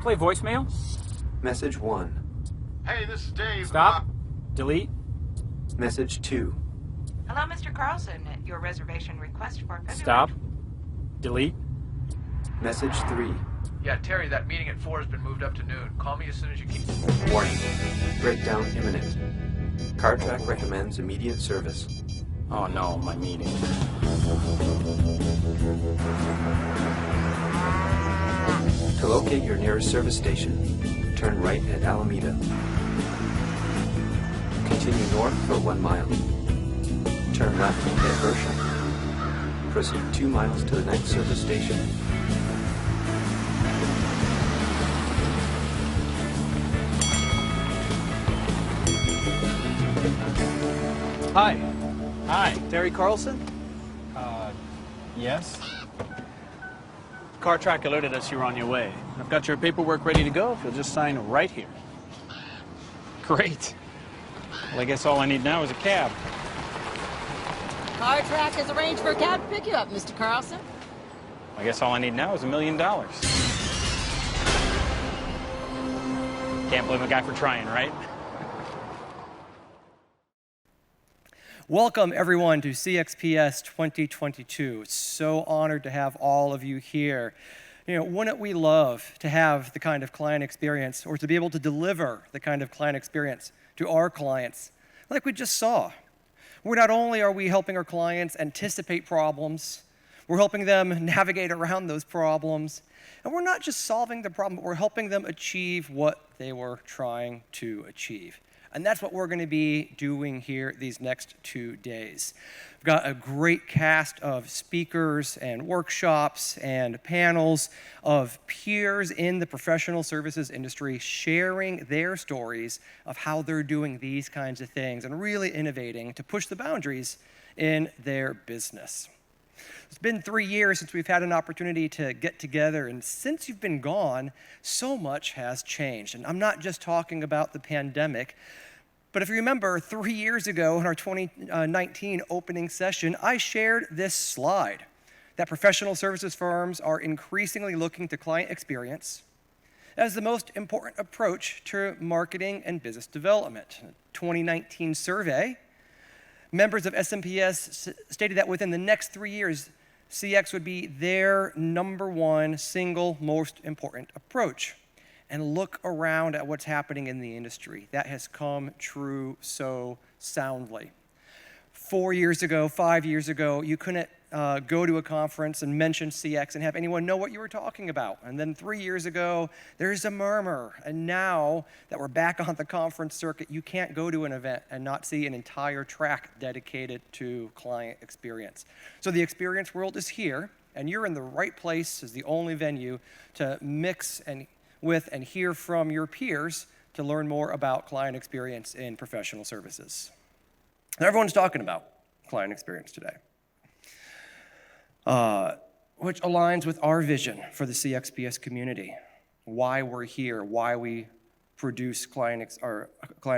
Play voicemail. Message 1. Hey, this is Dave. Stop. Delete. Message 2. Hello, Mr. Carlson. Your reservation request for February. Stop. Delete. Message 3. Yeah, Terry, that meeting at 4 has been moved up to noon. Call me as soon as you can. Warning. Breakdown imminent. CardTrack recommends immediate service. Oh no, my meeting. To locate your nearest service station, turn right at Alameda. Continue north for 1 mile. Turn left at Bersham. Proceed 2 miles to the next service station. Hi, Hi. Terry Carlson. Yes? CardTrack alerted us you're on your way. I've got your paperwork ready to go if you'll just sign right here. Great. Well, I guess all I need now is a cab. CardTrack has arranged for a cab to pick you up, Mr. Carlson. I guess all I need now is $1 million. Can't blame a guy for trying, right? Welcome, everyone, to CXps 2022. It's so honored to have all of you here. You know, wouldn't we love to have the kind of client experience or to be able to deliver the kind of client experience to our clients like we just saw? Where not only are we helping our clients anticipate problems, we're helping them navigate around those problems, and we're not just solving the problem, but we're helping them achieve what they were trying to achieve. And that's what we're going to be doing here these next 2 days. We've got a great cast of speakers and workshops and panels of peers in the professional services industry sharing their stories of how they're doing these kinds of things and really innovating to push the boundaries in their business. It's been 3 years since we've had an opportunity to get together, and since you've been gone, so much has changed. And I'm not just talking about the pandemic, but if you remember, 3 years ago in our 2019 opening session, I shared this slide that professional services firms are increasingly looking to client experience as the most important approach to marketing and business development. A 2019 survey, members of SMPS stated that within the next 3 years, CX would be their #1 single most important approach. And look around at what's happening in the industry. That has come true so soundly. 4 years ago, 5 years ago, you couldn't go to a conference and mention CX and have anyone know what you were talking about. And then 3 years ago, there's a murmur. And now that we're back on the conference circuit, you can't go to an event and not see an entire track dedicated to client experience. So the experience world is here, and you're in the right place as the only venue to mix with and hear from your peers to learn more about client experience in professional services. And everyone's talking about client experience today, which aligns with our vision for the CXps community, why we're here, why we produce client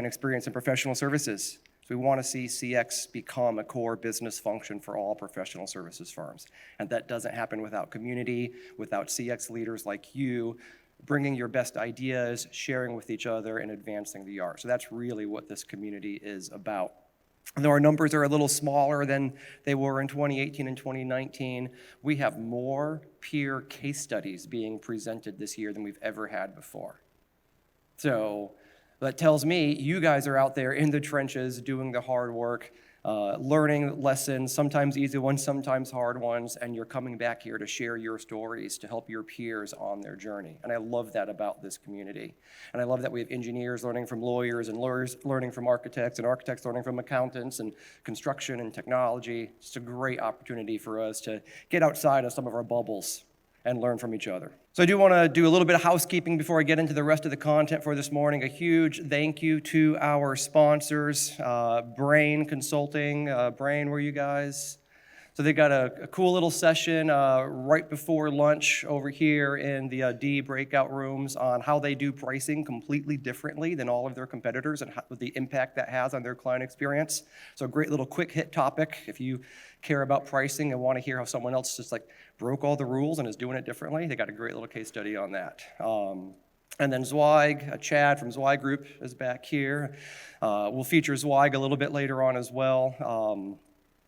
experience in professional services. We want to see CX become a core business function for all professional services firms. And that doesn't happen without community, without CX leaders like you, bringing your best ideas, sharing with each other, and advancing the art. So that's really what this community is about. Though our numbers are a little smaller than they were in 2018 and 2019, we have more peer case studies being presented this year than we've ever had before. So that tells me you guys are out there in the trenches doing the hard work, learning lessons, sometimes easy ones, sometimes hard ones, and you're coming back here to share your stories to help your peers on their journey. And I love that about this community. And I love that we have engineers learning from lawyers, and lawyers learning from architects, and architects learning from accountants, and construction and technology. It's a great opportunity for us to get outside of some of our bubbles and learn from each other. So I do want to do a little bit of housekeeping before I get into the rest of the content for this morning. A huge thank you to our sponsors, Brain Consulting. Brain, where are you guys? So they got a cool little session right before lunch over here in the D breakout rooms on how they do pricing completely differently than all of their competitors and the impact that has on their client experience. So a great little quick hit topic if you care about pricing and want to hear how someone else just like broke all the rules and is doing it differently. They got a great little case study on that. And then Zweig, Chad from Zweig Group is back here. We'll feature Zweig a little bit later on as well.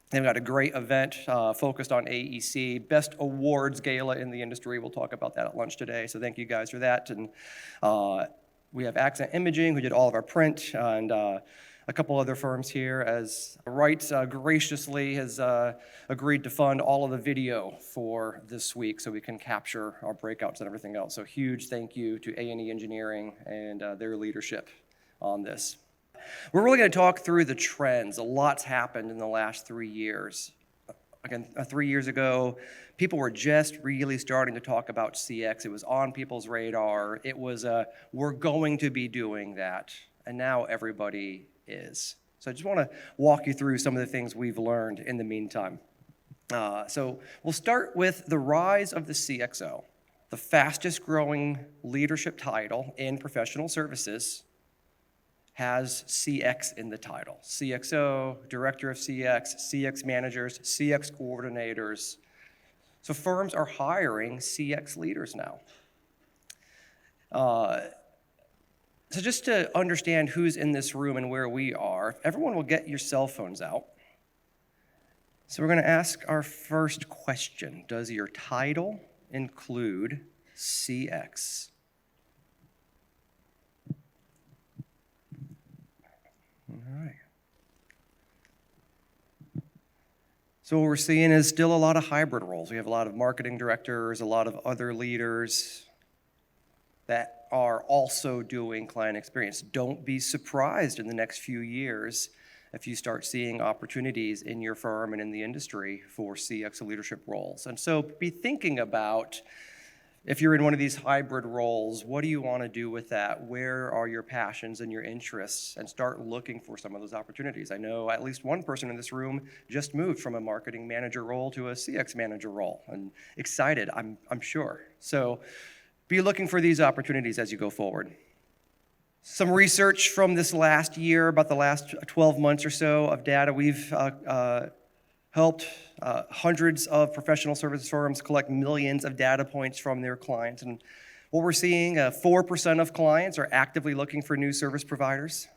They've got a great event focused on AEC, best awards gala in the industry. We'll talk about that at lunch today, so thank you guys for that. And we have Accent Imaging, who did all of our print, and a couple other firms here, as Wright graciously has agreed to fund all of the video for this week so we can capture our breakouts and everything else. So huge thank you to A&E Engineering and their leadership on this. We're really going to talk through the trends. A lot's happened in the last 3 years. Again, 3 years ago, people were just really starting to talk about CX. It was on people's radar. It was, we're going to be doing that. And now everybody is. So I just want to walk you through some of the things we've learned in the meantime. So we'll start with the rise of the CXO, the fastest growing leadership title in professional services. Has CX in the title. CXO, Director of CX, CX managers, CX coordinators. So firms are hiring CX leaders now. So just to understand who's in this room and where we are, everyone will get your cell phones out. So we're going to ask our first question. Does your title include CX? All right. So what we're seeing is still a lot of hybrid roles. We have a lot of marketing directors, a lot of other leaders that are also doing client experience. Don't be surprised in the next few years if you start seeing opportunities in your firm and in the industry for CX leadership roles. And so be thinking about, if you're in one of these hybrid roles, what do you want to do with that? Where are your passions and your interests? And start looking for some of those opportunities. I know at least one person in this room just moved from a marketing manager role to a CX manager role, and excited, I'm sure. So be looking for these opportunities as you go forward. Some research from this last year, about the last 12 months or so of data. We've helped hundreds of professional services firms collect millions of data points from their clients. And what we're seeing, 4% of clients are actively looking for new service providers.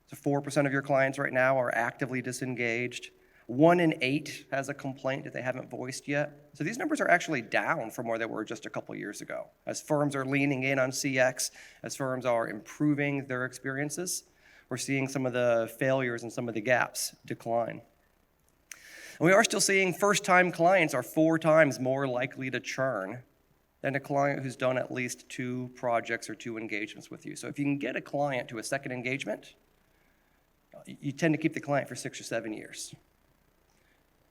So 4% of your clients right now are actively disengaged. 1 in 8 has a complaint that they haven't voiced yet. So these numbers are actually down from where they were just a couple years ago. As firms are leaning in on CX, as firms are improving their experiences, we're seeing some of the failures and some of the gaps decline. And we are still seeing first-time clients are 4 times more likely to churn than a client who's done at least 2 projects or 2 engagements with you. So if you can get a client to a second engagement, you tend to keep the client for 6 or 7 years.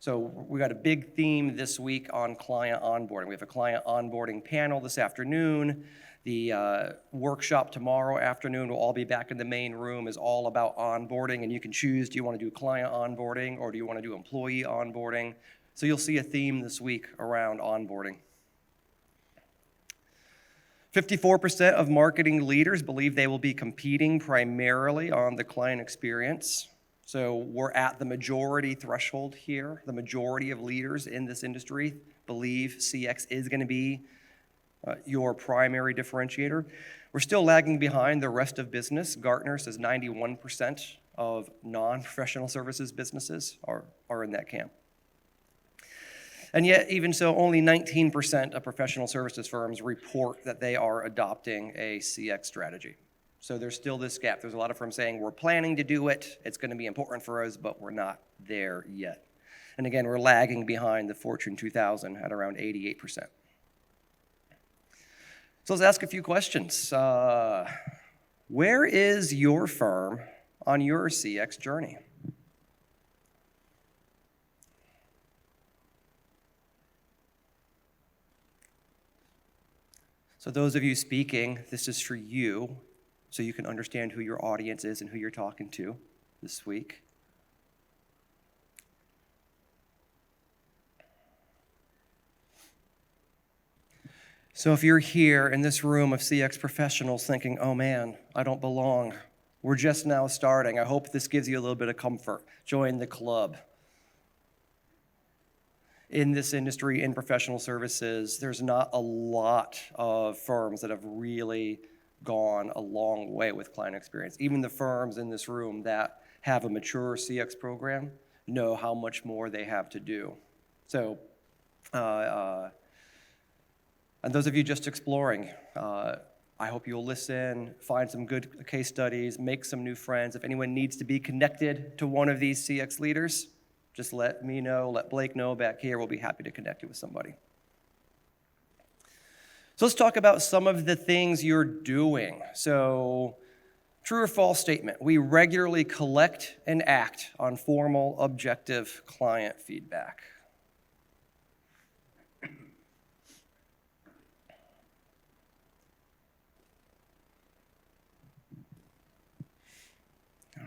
So we got a big theme this week on client onboarding. We have a client onboarding panel this afternoon. The workshop tomorrow afternoon, we'll all be back in the main room, is all about onboarding, and you can choose, do you want to do client onboarding or do you want to do employee onboarding? So you'll see a theme this week around onboarding. 54% of marketing leaders believe they will be competing primarily on the client experience. So we're at the majority threshold here. The majority of leaders in this industry believe CX is going to be your primary differentiator. We're still lagging behind the rest of business. Gartner says 91% of non-professional services businesses are in that camp. And yet, even so, only 19% of professional services firms report that they are adopting a CX strategy. So there's still this gap. There's a lot of firms saying, we're planning to do it, it's going to be important for us, but we're not there yet. And again, we're lagging behind the Fortune 2000 at around 88%. So let's ask a few questions. Where is your firm on your CX journey? So those of you speaking, this is for you, so you can understand who your audience is and who you're talking to this week. So if you're here in this room of CX professionals thinking, oh man, I don't belong, we're just now starting, I hope this gives you a little bit of comfort. Join the club. in this industry, in professional services, there's not a lot of firms that have really gone a long way with client experience. Even the firms in this room that have a mature CX program know how much more they have to do. So, and those of you just exploring, I hope you'll listen, find some good case studies, make some new friends. If anyone needs to be connected to one of these CX leaders, just let me know, let Blake know back here. We'll be happy to connect you with somebody. So let's talk about some of the things you're doing. So, true or false statement, we regularly collect and act on formal, objective client feedback.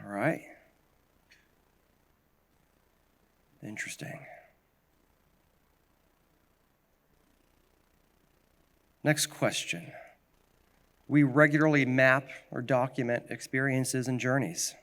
All right. Interesting. Next question. We regularly map or document experiences and journeys.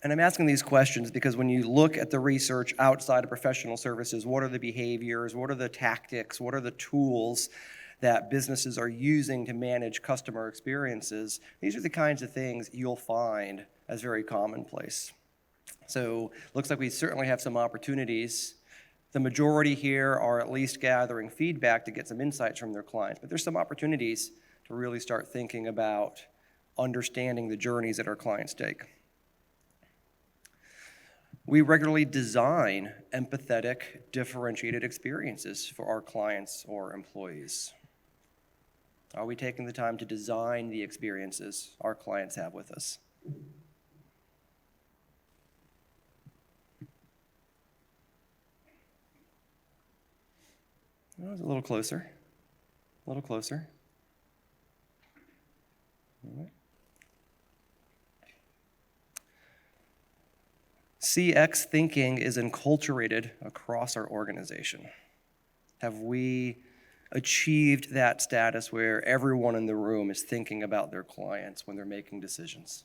And I'm asking these questions because when you look at the research outside of professional services, what are the behaviors, what are the tactics, what are the tools that businesses are using to manage customer experiences? These are the kinds of things you'll find as very commonplace. So looks like we certainly have some opportunities. The majority here are at least gathering feedback to get some insights from their clients, but there's some opportunities to really start thinking about understanding the journeys that our clients take. We regularly design empathetic, differentiated experiences for our clients or employees. Are we taking the time to design the experiences our clients have with us? That was a little closer. A little closer. All right. CX thinking is enculturated across our organization. Have we achieved that status where everyone in the room is thinking about their clients when they're making decisions?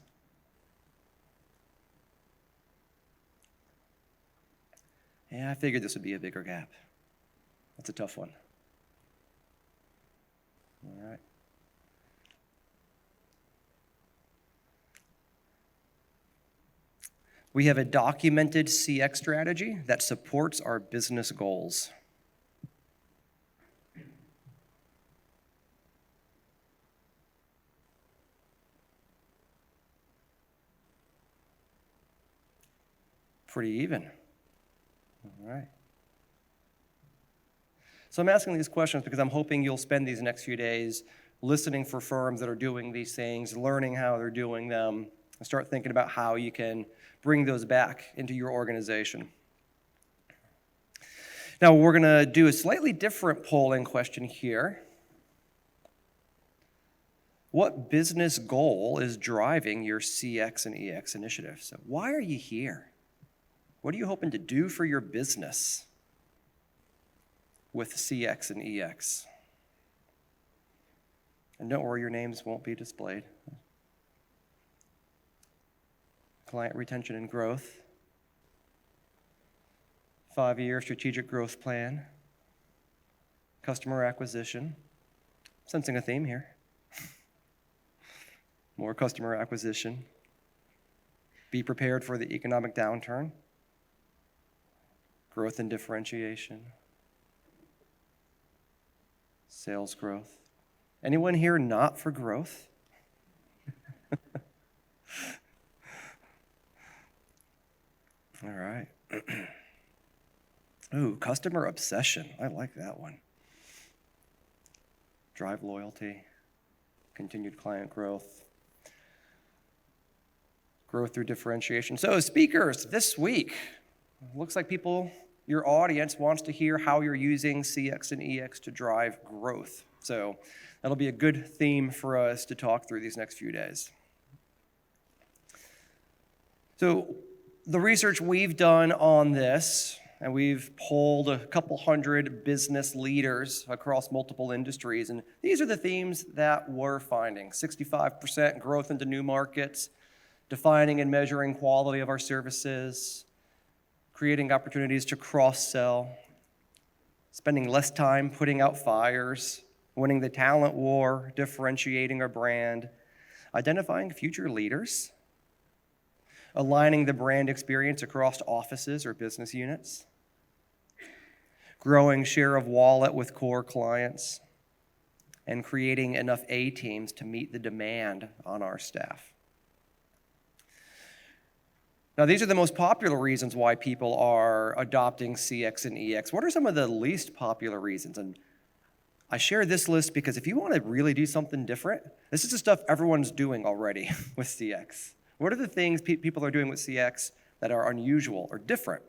Yeah, I figured this would be a bigger gap. That's a tough one. All right. We have a documented CX strategy that supports our business goals. Pretty even. All right. So I'm asking these questions because I'm hoping you'll spend these next few days listening for firms that are doing these things, learning how they're doing them, and start thinking about how you can bring those back into your organization. Now, we're going to do a slightly different polling question here. What business goal is driving your CX and EX initiative? So why are you here? What are you hoping to do for your business with CX and EX? And don't worry, your names won't be displayed. Client retention and growth, 5-year strategic growth plan, customer acquisition, sensing a theme here, more customer acquisition, be prepared for the economic downturn, growth and differentiation, sales growth. Anyone here not for growth? All right. Ooh, customer obsession. I like that one. Drive loyalty, continued client growth, growth through differentiation. So speakers this week, looks like your audience wants to hear how you're using CX and EX to drive growth. So that'll be a good theme for us to talk through these next few days. So the research we've done on this, and we've polled a couple hundred business leaders across multiple industries, and these are the themes that we're finding. 65% growth into new markets, defining and measuring quality of our services, creating opportunities to cross-sell, spending less time putting out fires, winning the talent war, differentiating our brand, identifying future leaders, aligning the brand experience across offices or business units, growing share of wallet with core clients, and creating enough A-teams to meet the demand on our staff. Now, these are the most popular reasons why people are adopting CX and EX. What are some of the least popular reasons? And I share this list because if you want to really do something different, this is the stuff everyone's doing already with CX. What are the things people are doing with CX that are unusual or different?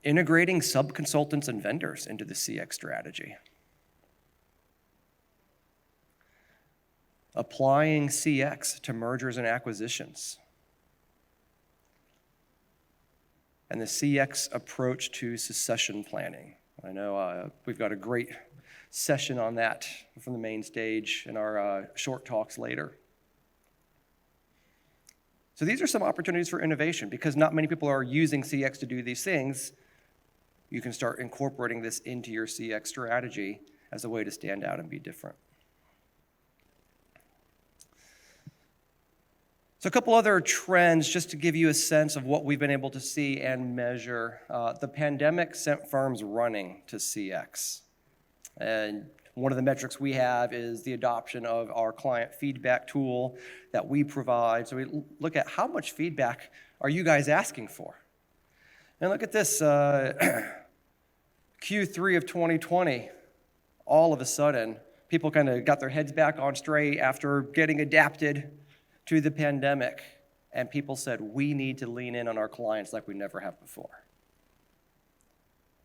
Integrating sub-consultants and vendors into the CX strategy. Applying CX to mergers and acquisitions. And the CX approach to succession planning. I know we've got a great session on that from the main stage in our short talks later. So these are some opportunities for innovation. Because not many people are using CX to do these things, you can start incorporating this into your CX strategy as a way to stand out and be different. So a couple other trends just to give you a sense of what we've been able to see and measure. The pandemic sent firms running to CX. And one of the metrics we have is the adoption of our client feedback tool that we provide. So we look at how much feedback are you guys asking for? And look at this, Q3 of 2020, all of a sudden, people kind of got their heads back on straight after getting adapted to the pandemic, and people said, we need to lean in on our clients like we never have before.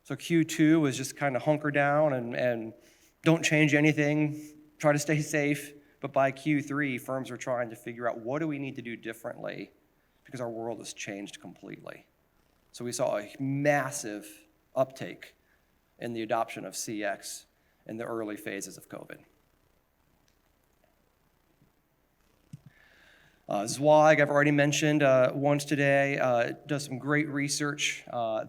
So Q2 was just kind of hunker down and don't change anything, try to stay safe. But by Q3, firms are trying to figure out what do we need to do differently because our world has changed completely. So we saw a massive uptake in the adoption of CX in the early phases of COVID. Zweig, I've already mentioned once today, does some great research.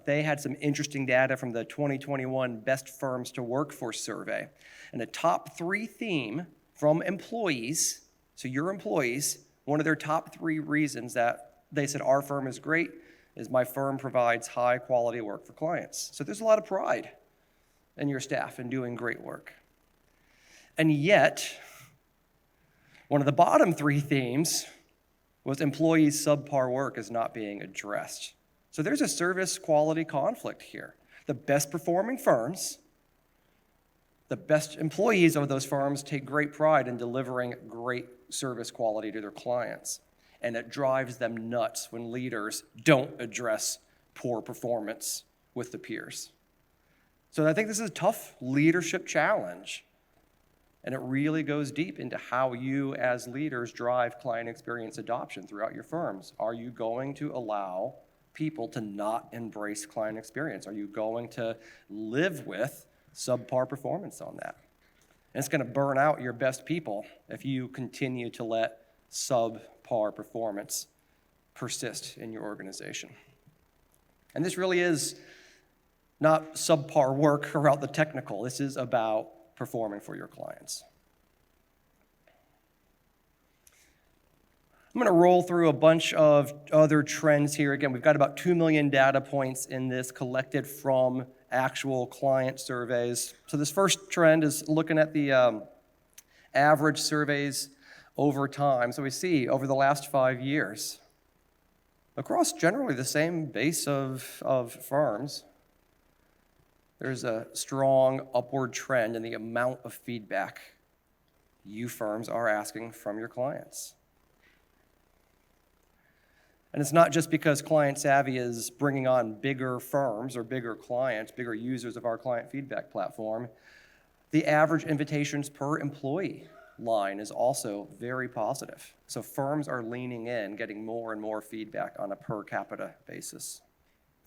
They had some interesting data from the 2021 Best Firms to Work For survey. And the top 3 theme from employees, so your employees, one of their top 3 reasons that they said our firm is great is my firm provides high quality work for clients. So there's a lot of pride in your staff in doing great work. And yet, one of the bottom 3 themes was employees' subpar work is not being addressed. So there's a service quality conflict here. The best performing firms, the best employees of those firms take great pride in delivering great service quality to their clients. And it drives them nuts when leaders don't address poor performance with the peers. So I think this is a tough leadership challenge. And it really goes deep into how you as leaders drive client experience adoption throughout your firms. Are you going to allow people to not embrace client experience? Are you going to live with subpar performance on that? And it's going to burn out your best people if you continue to let subpar performance persist in your organization. And this really is not subpar work around the technical. This is about performing for your clients. I'm going to roll through a bunch of other trends here. Again, we've got about 2 million data points in this collected from actual client surveys. So this first trend is looking at the average surveys over time. So we see over the last 5 years, across generally the same base of firms, there's a strong upward trend in the amount of feedback you firms are asking from your clients. And it's not just because Client Savvy is bringing on bigger firms or bigger clients, bigger users of our client feedback platform. The average invitations per employee line is also very positive. So firms are leaning in, getting more and more feedback on a per capita basis.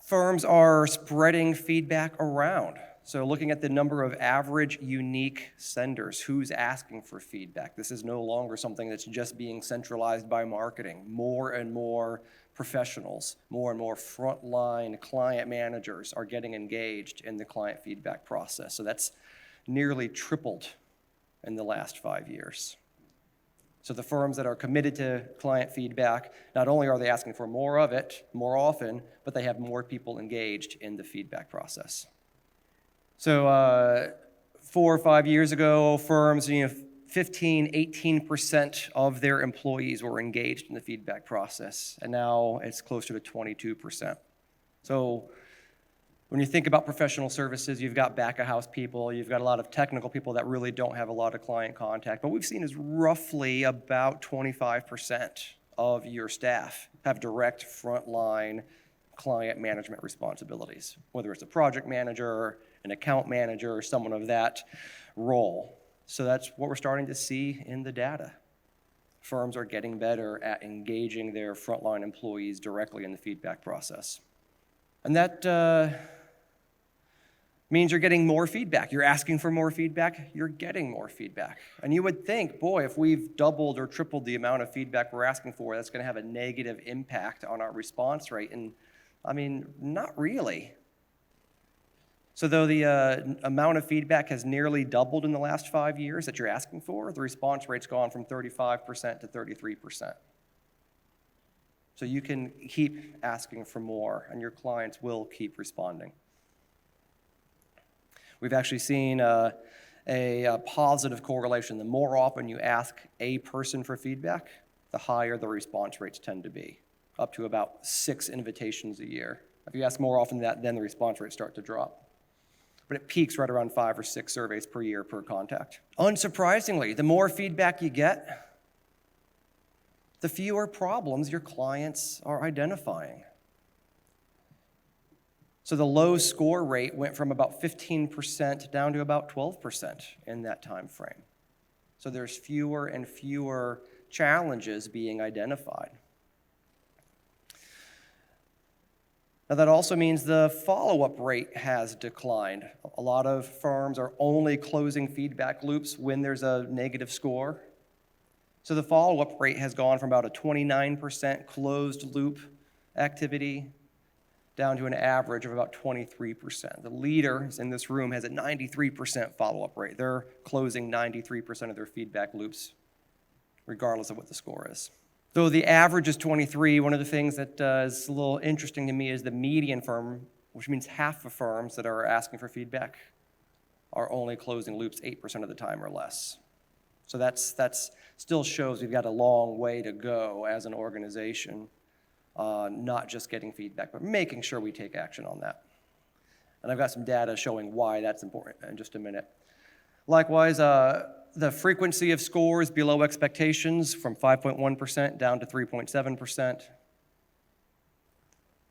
Firms are spreading feedback around. So looking at the number of average unique senders, who's asking for feedback. This is no longer something that's just being centralized by marketing. More and more professionals, more and more frontline client managers are getting engaged in the client feedback process. So that's nearly tripled in the last 5 years. So the firms that are committed to client feedback, not only are they asking for more of it more often, but they have more people engaged in the feedback process. So 4 or 5 years ago, firms, 15, 18% of their employees were engaged in the feedback process, and now it's closer to 22%. So when you think about professional services, you've got back-of-house people, you've got a lot of technical people that really don't have a lot of client contact. What we've seen is roughly about 25% of your staff have direct frontline client management responsibilities, whether it's a project manager, an account manager, or someone of that role. So that's what we're starting to see in the data. Firms are getting better at engaging their frontline employees directly in the feedback process. And that means you're getting more feedback. You're asking for more feedback, you're getting more feedback. And you would think, boy, if we've doubled or tripled the amount of feedback we're asking for, that's gonna have a negative impact on our response rate. And I mean, not really. So though the amount of feedback has nearly doubled in the last 5 years that you're asking for, the response rate's gone from 35% to 33%. So you can keep asking for more, and your clients will keep responding. We've actually seen a positive correlation. The more often you ask a person for feedback, the higher the response rates tend to be, up to about 6 invitations a year. If you ask more often than that, then the response rates start to drop. But it peaks right around 5 or 6 surveys per year per contact. Unsurprisingly, the more feedback you get, the fewer problems your clients are identifying. So the low score rate went from about 15% down to about 12% in that time frame. So there's fewer and fewer challenges being identified. Now that also means the follow-up rate has declined. A lot of firms are only closing feedback loops when there's a negative score. So the follow-up rate has gone from about a 29% closed loop activity down to an average of about 23%. The leaders in this room has a 93% follow-up rate. They're closing 93% of their feedback loops, regardless of what the score is. Though the average is 23, one of the things that is a little interesting to me is the median firm, which means half of firms that are asking for feedback are only closing loops 8% of the time or less. So that's still shows we've got a long way to go as an organization, not just getting feedback, but making sure we take action on that. And I've got some data showing why that's important in just a minute. Likewise, the frequency of scores below expectations from 5.1% down to 3.7%.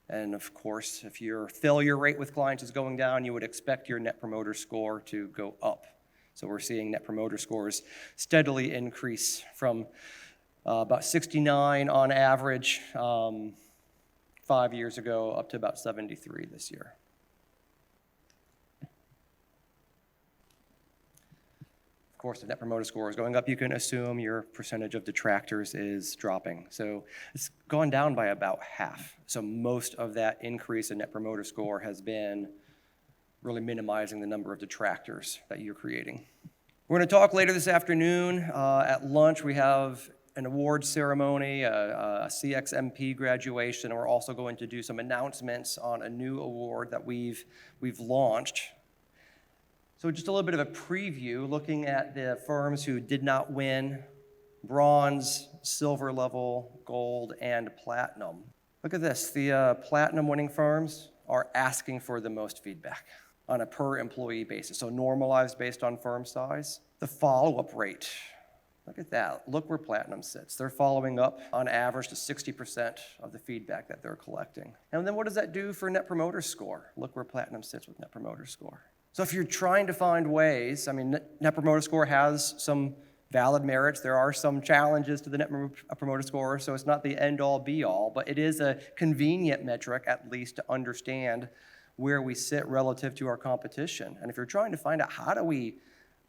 And of course, if your failure rate with clients is going down, you would expect your Net Promoter Score to go up. So we're seeing Net Promoter Scores steadily increase from about 69 on average 5 years ago up to about 73 this year. Of course, if Net Promoter Score is going up, you can assume your percentage of detractors is dropping. So it's gone down by about half. So most of that increase in Net Promoter Score has been really minimizing the number of detractors that you're creating. We're going to talk later this afternoon. At lunch, we have an awards ceremony, a CXMP graduation, and we're also going to do some announcements on a new award that we've launched. So just a little bit of a preview, looking at the firms who did not win bronze, silver level, gold, and platinum. Look at this. The platinum winning firms are asking for the most feedback on a per employee basis, so normalized based on firm size. The follow-up rate, look at that. Look where platinum sits. They're following up on average to 60% of the feedback that they're collecting. And then what does that do for Net Promoter Score? Look where platinum sits with Net Promoter Score. So if you're trying to find ways, I mean, Net Promoter Score has some valid merits. There are some challenges to the Net Promoter Score, so it's not the end-all, be-all, but it is a convenient metric, at least, to understand where we sit relative to our competition. And if you're trying to find out how do we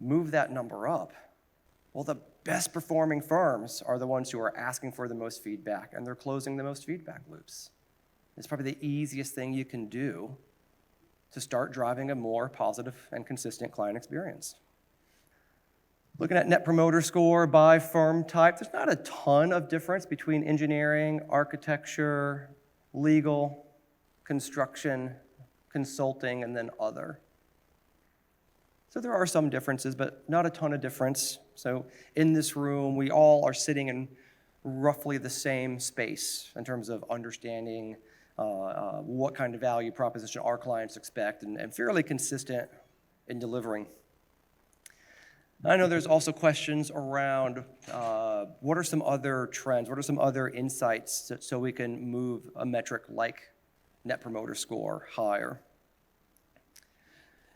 move that number up, well, the best performing firms are the ones who are asking for the most feedback, and they're closing the most feedback loops. It's probably the easiest thing you can do to start driving a more positive and consistent client experience. Looking at Net Promoter Score by firm type, there's not a ton of difference between engineering, architecture, legal, construction, consulting, and then other. So there are some differences, but not a ton of difference. So in this room, we all are sitting in roughly the same space in terms of understanding what kind of value proposition our clients expect and fairly consistent in delivering. I know there's also questions around what are some other trends, what are some other insights so we can move a metric like Net Promoter Score higher.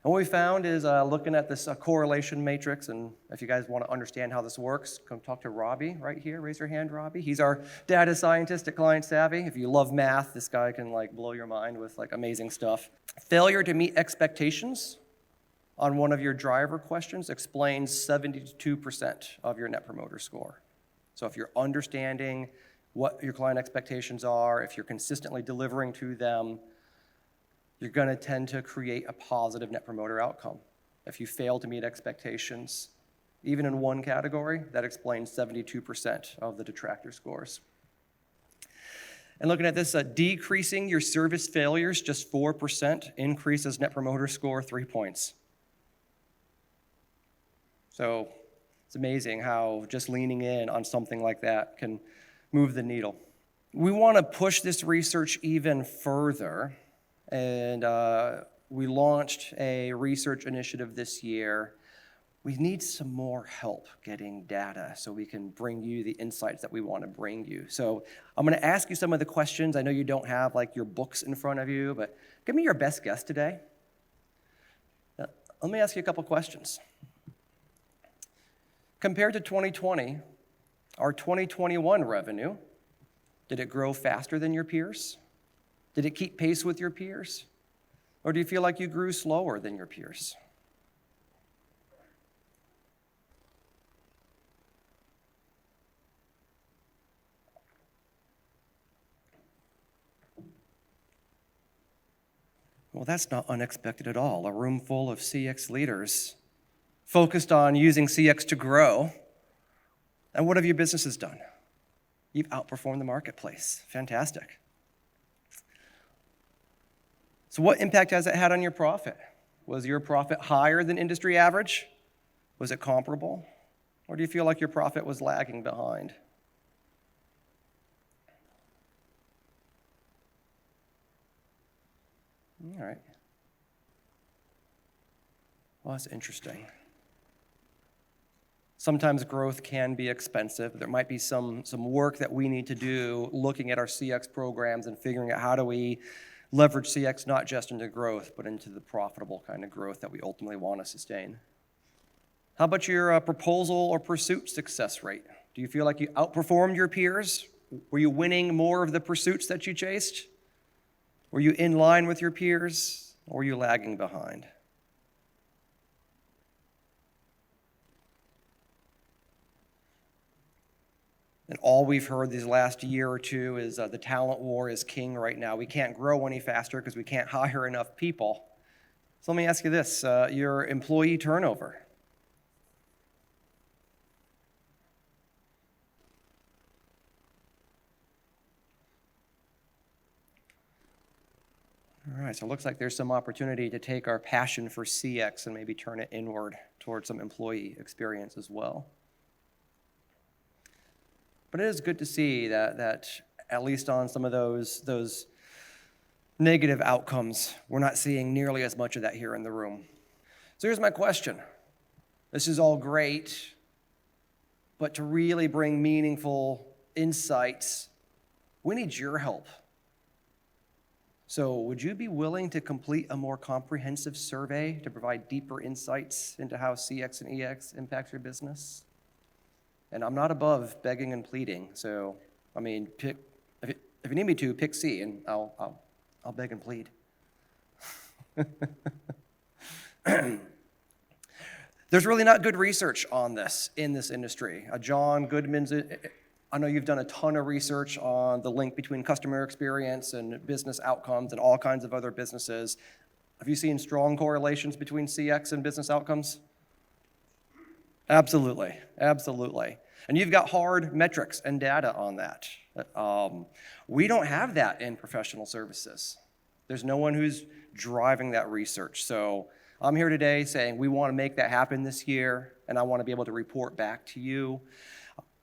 And what we found is looking at this correlation matrix, and if you guys want to understand how this works, come talk to Robbie right here. Raise your hand, Robbie. He's our data scientist at Client Savvy. If you love math, this guy can blow your mind with amazing stuff. Failure to meet expectations on one of your driver questions explains 72% of your Net Promoter Score. So if you're understanding what your client expectations are, if you're consistently delivering to them, you're going to tend to create a positive Net Promoter outcome. If you fail to meet expectations, even in one category, that explains 72% of the detractor scores. And looking at this, decreasing your service failures just 4% increases Net Promoter Score 3 points. So it's amazing how just leaning in on something like that can move the needle. We want to push this research even further, and we launched a research initiative this year. We need some more help getting data so we can bring you the insights that we want to bring you. So I'm going to ask you some of the questions. I know you don't have your books in front of you, but give me your best guess today. Now, let me ask you a couple questions. Compared to 2020, our 2021 revenue, did it grow faster than your peers? Did it keep pace with your peers? Or do you feel like you grew slower than your peers? Well, that's not unexpected at all. A room full of CX leaders focused on using CX to grow. And what have your businesses done? You've outperformed the marketplace. Fantastic. So what impact has it had on your profit? Was your profit higher than industry average? Was it comparable? Or do you feel like your profit was lagging behind? All right. Well, that's interesting. Sometimes growth can be expensive. There might be some work that we need to do looking at our CX programs and figuring out how do we leverage CX not just into growth, but into the profitable kind of growth that we ultimately want to sustain. How about your proposal or pursuit success rate? Do you feel like you outperformed your peers? Were you winning more of the pursuits that you chased? Were you in line with your peers, or were you lagging behind? And all we've heard these last year or two is the talent war is king right now. We can't grow any faster because we can't hire enough people. So let me ask you this, your employee turnover. All right, so it looks like there's some opportunity to take our passion for CX and maybe turn it inward towards some employee experience as well. But it is good to see that at least on some of those negative outcomes, we're not seeing nearly as much of that here in the room. So here's my question. This is all great, but to really bring meaningful insights, we need your help. So would you be willing to complete a more comprehensive survey to provide deeper insights into how CX and EX impacts your business? And I'm not above begging and pleading. So, I mean, if you need me to, pick C, and I'll beg and plead. There's really not good research on this in this industry. John Goodman's, I know you've done a ton of research on the link between customer experience and business outcomes and all kinds of other businesses. Have you seen strong correlations between CX and business outcomes? Absolutely, absolutely. And you've got hard metrics and data on that. We don't have that in professional services. There's no one who's driving that research. So I'm here today saying we want to make that happen this year, and I want to be able to report back to you.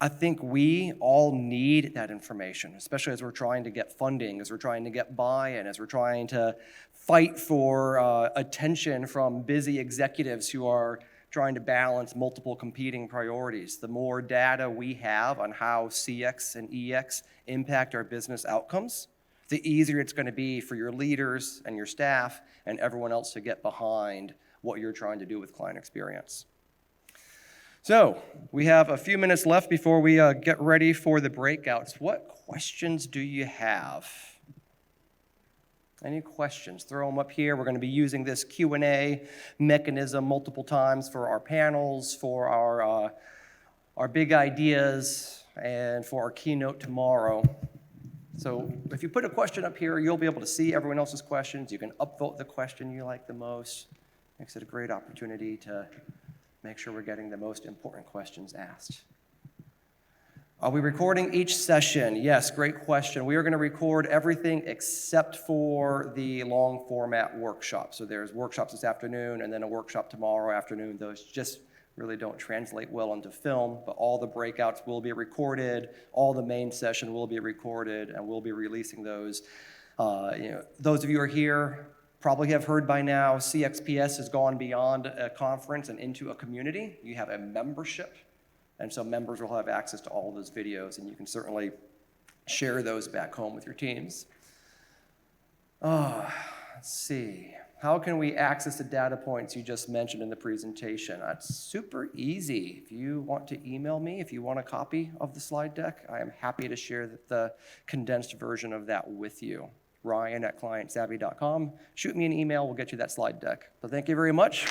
I think we all need that information, especially as we're trying to get funding, as we're trying to get buy-in, as we're trying to fight for attention from busy executives who are trying to balance multiple competing priorities. The more data we have on how CX and EX impact our business outcomes, the easier it's going to be for your leaders and your staff and everyone else to get behind what you're trying to do with client experience. So we have a few minutes left before we get ready for the breakouts. What questions do you have? Any questions? Throw them up here. We're going to be using this Q&A mechanism multiple times for our panels, for our big ideas, and for our keynote tomorrow. So if you put a question up here, you'll be able to see everyone else's questions. You can upvote the question you like the most. Makes it a great opportunity to make sure we're getting the most important questions asked. Are we recording each session? Yes, great question. We are going to record everything except for the long format workshop. So there's workshops this afternoon and then a workshop tomorrow afternoon. Those just really don't translate well into film, but all the breakouts will be recorded, all the main session will be recorded, and we'll be releasing those. Those of you who are here probably have heard by now, CXps has gone beyond a conference and into a community. You have a membership. And so members will have access to all of those videos, and you can certainly share those back home with your teams. Let's see. How can we access the data points you just mentioned in the presentation? That's super easy. If you want to email me, if you want a copy of the slide deck, I am happy to share the condensed version of that with you. Ryan@clientsavvy.com. Shoot me an email. We'll get you that slide deck. So thank you very much.